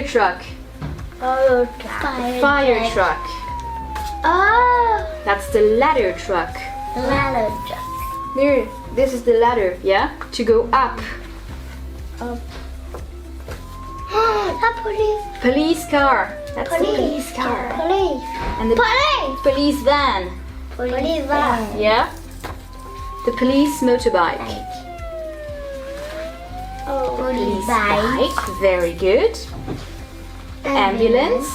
Fire truck. Fire truck. Oh, That's the ladder truck. ladder truck. There, this is the ladder, yeah? To go up. A police. Police car. That's the Police police car. Police. And the police van. Police van. Yeah? The police motorbike. Oh, Police bike. Very good. Ambulance.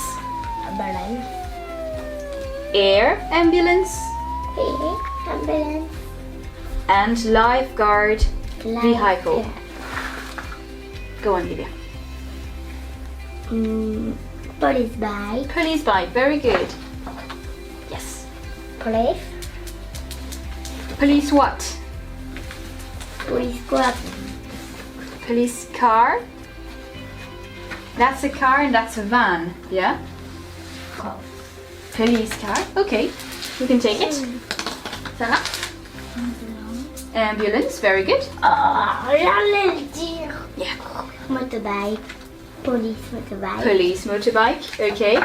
Ambulance. Air ambulance. Ambulance. And lifeguard vehicle. Yeah. Go on, Livia. Police bike. Police bike. Very good. Yes. Police. Police what? Police squad. Police car. That's a car and that's a van. Yeah? Police car. Okay. You can take it. Sarah? Ambulance. Very good. J'allais le dire. Yeah. Motorbike. Police motorbike. Police motorbike. Okay.